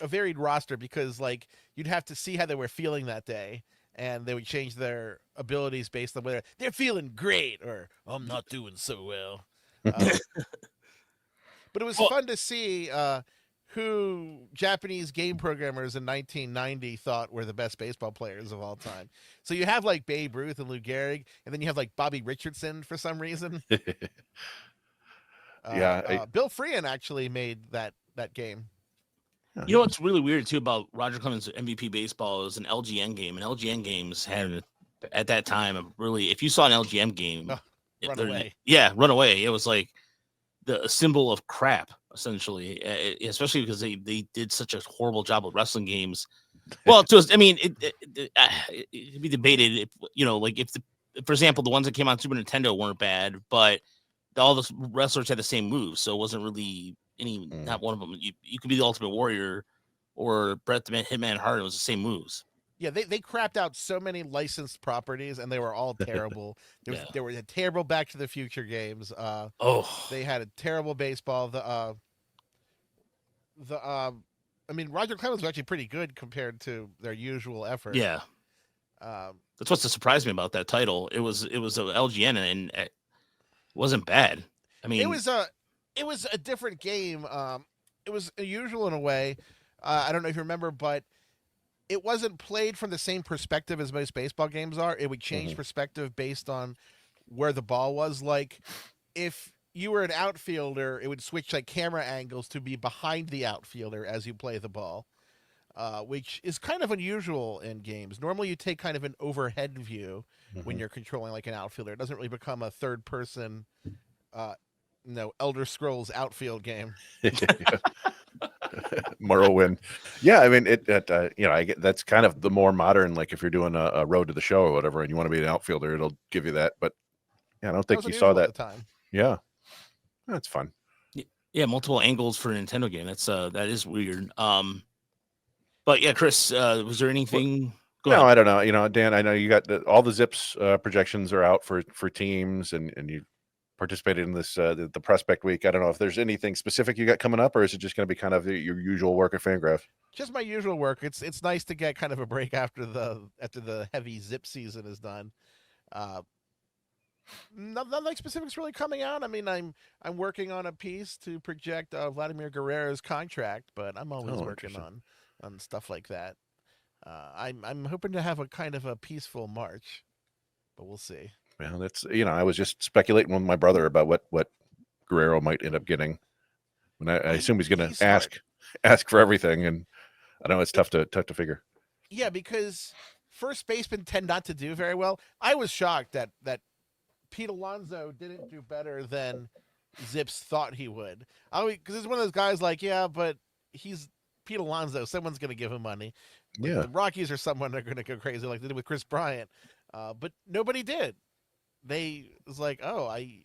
a varied roster because like you'd have to see how they were feeling that day, and they would change their abilities based on whether they're feeling great or I'm not doing so well. But it was fun to see who Japanese game programmers in 1990 thought were the best baseball players of all time. So you have like Babe Ruth and Lou Gehrig, and then you have like Bobby Richardson for some reason. Bill Freehan actually made that game. You know what's really weird too about Roger Clemens' MVP baseball is an LGN game, and LGN games had at that time really, if you saw an LGN game, Run away. Yeah, run away. It was like the symbol of crap, essentially, especially because they did such a horrible job with wrestling games. Well, I mean, it'd be debated if, like if for example, the ones that came on Super Nintendo weren't bad, but all the wrestlers had the same moves, so it wasn't really not one of them. You could be the Ultimate Warrior or Bret the Hitman Hart. It was the same moves. Yeah, they crapped out so many licensed properties, and they were all terrible. There were terrible Back to the Future games. They had a terrible baseball. Roger Clemens was actually pretty good compared to their usual effort. Yeah, that's what's surprised me about that title. It was a LGN, and it wasn't bad. I mean, it was a different game. It was unusual in a way. I don't know if you remember, but it wasn't played from the same perspective as most baseball games are. It would change perspective based on where the ball was. Like if you were an outfielder, it would switch like camera angles to be behind the outfielder as you play the ball, which is kind of unusual in games. Normally you take kind of an overhead view when you're controlling like an outfielder. It doesn't really become a third person, Elder Scrolls outfield game. Morrowind. Yeah, I mean I get that's kind of the more modern, like if you're doing a road to the show or whatever and you want to be an outfielder, it'll give you that. But yeah, I don't think you saw that at the time. Yeah. That's fun. Yeah, multiple angles for a Nintendo game. That is weird. But yeah, Chris, was there anything? Go ahead. I don't know. Dan, I know you got all the ZiPS projections are out for teams, and you participated in this the prospect week. I don't know if there's anything specific you got coming up, or is it just going to be kind of your usual work at FanGraphs? Just my usual work. It's nice to get kind of a break after the heavy ZiPS season is done. Not like specifics really coming out. I mean, I'm working on a piece to project Vladimir Guerrero's contract, but I'm always working on stuff like that. I'm hoping to have a kind of a peaceful March, but we'll see. Well, that's I was just speculating with my brother about what Guerrero might end up getting. And I assume he's going to ask for everything, and I know it's tough to figure. Yeah, because first basemen tend not to do very well. I was shocked that Pete Alonso didn't do better than ZiPS thought he would. Because he's one of those guys like, yeah, but he's Pete Alonso. Someone's going to give him money. Like the Rockies or someone are going to go crazy like they did with Chris Bryant. But nobody did. They was like, oh, I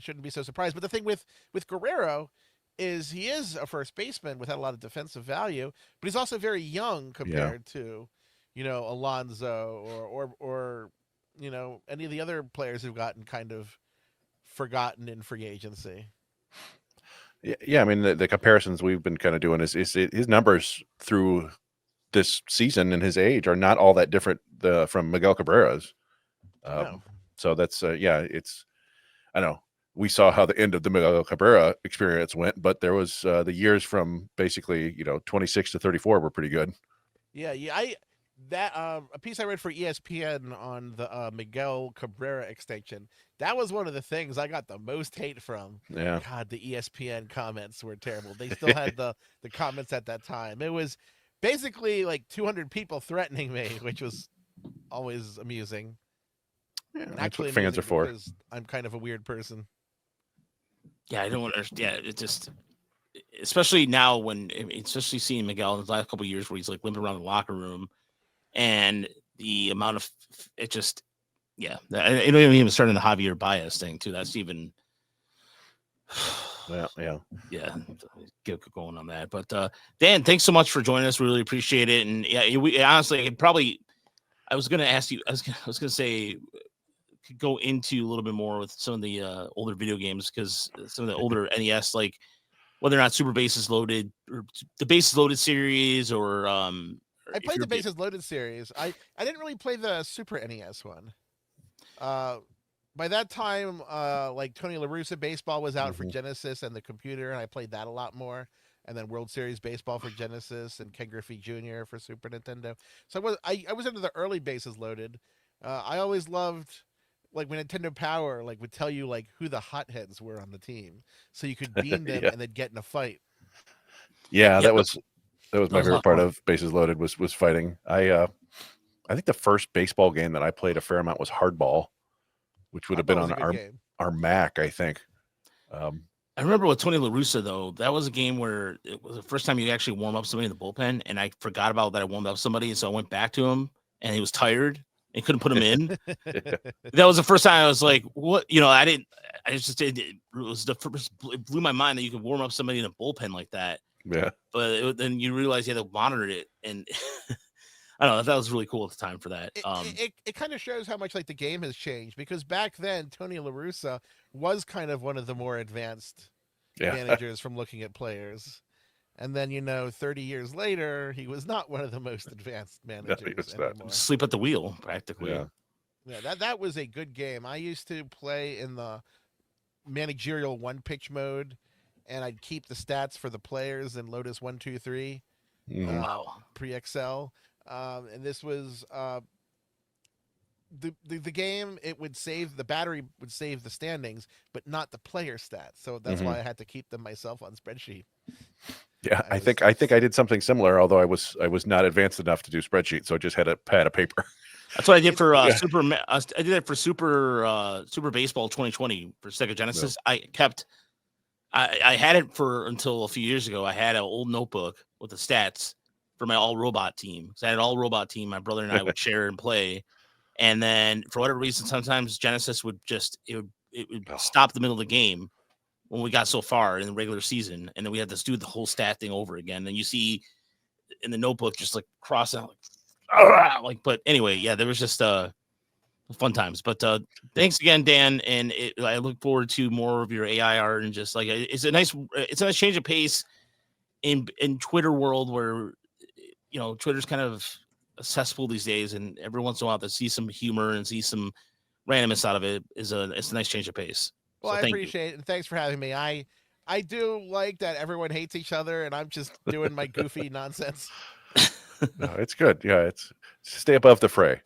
shouldn't be so surprised. But the thing with Guerrero is he is a first baseman without a lot of defensive value, but he's also very young compared to, Alonso or any of the other players who've gotten kind of forgotten in free agency. Yeah. I mean, the comparisons we've been kind of doing is his numbers through this season and his age are not all that different from Miguel Cabrera's. No. So that's it's, I know we saw how the end of the Miguel Cabrera experience went, but there was the years from basically 26 to 34 were pretty good. Yeah. A piece I read for ESPN on the Miguel Cabrera extinction, that was one of the things I got the most hate from. Yeah. God, the ESPN comments were terrible. They still had the comments at that time. It was basically like 200 people threatening me, which was always amusing. Yeah, And that's actually what fans are for. because I'm kind of a weird person. Yeah, I don't understand. Yeah, it just, especially now especially seeing Miguel in the last couple of years where he's like limping around the locker room, and the amount of it just, yeah, I don't even start in the Javier Baez thing too. That's even, yeah, get going on that. But Dan, thanks so much for joining us. We really appreciate it. And yeah, we honestly I was going to ask you. I was going to say, could go into a little bit more with some of the older video games, because some of the older NES, like whether or not Super Bases Loaded or the Bases Loaded series, or I played the Bases Loaded series. I didn't really play the Super NES one. By that time, like Tony La Russa Baseball was out for Genesis and the computer, and I played that a lot more. And then World Series Baseball for Genesis and Ken Griffey Jr. for Super Nintendo. So I was into the early Bases Loaded. I always loved, like, when Nintendo Power would tell you like who the hotheads were on the team, so you could beam them and then get in a fight. Yeah, that was my favorite part of Bases Loaded was fighting. I think the first baseball game that I played a fair amount was Hardball, which would have been on our Mac, I think. I remember with Tony La Russa, though, that was a game where it was the first time you actually warm up somebody in the bullpen, and I forgot about that I warmed up somebody, so I went back to him, and he was tired and couldn't put him in. That was the first time I was like, what? It was the first, it blew my mind that you could warm up somebody in a bullpen like that. Yeah. But then you realize you had to monitor it, and I don't know, that was really cool at the time for that. It kind of shows how much like the game has changed, because back then Tony La Russa was kind of one of the more advanced managers from looking at players. And then, 30 years later, he was not one of the most advanced managers anymore. Sleep at the wheel, practically. Yeah, that was a good game. I used to play in the managerial one-pitch mode, and I'd keep the stats for the players in Lotus 1, 2, 3. Wow. Pre-Excel. And this was the game. It would save, the battery would save the standings, but not the player stats. So that's why I had to keep them myself on spreadsheet. Yeah, I think I did something similar, although I was not advanced enough to do spreadsheets, so I just had a pad of paper. That's what I did for Super. I did that for Super Baseball 2020 for Sega Genesis. Yeah. I had it for until a few years ago. I had an old notebook with the stats for my all robot team. So I had an all robot team. My brother and I would share and play. And then for whatever reason, sometimes Genesis would it would stop the middle of the game when we got so far in the regular season, and then we had to do the whole stat thing over again. And you see in the notebook just like crossing out but anyway, yeah, there was just fun times. But thanks again, Dan, and I look forward to more of your AI art, and just like it's a nice change of pace in Twitter world, where Twitter's kind of accessible these days, and every once in a while to see some humor and see some randomness out of it it's a nice change of pace. Well, so I appreciate it, and thanks for having me. I do like that everyone hates each other, and I'm just doing my goofy nonsense. No, it's good. Yeah, it's stay above the fray.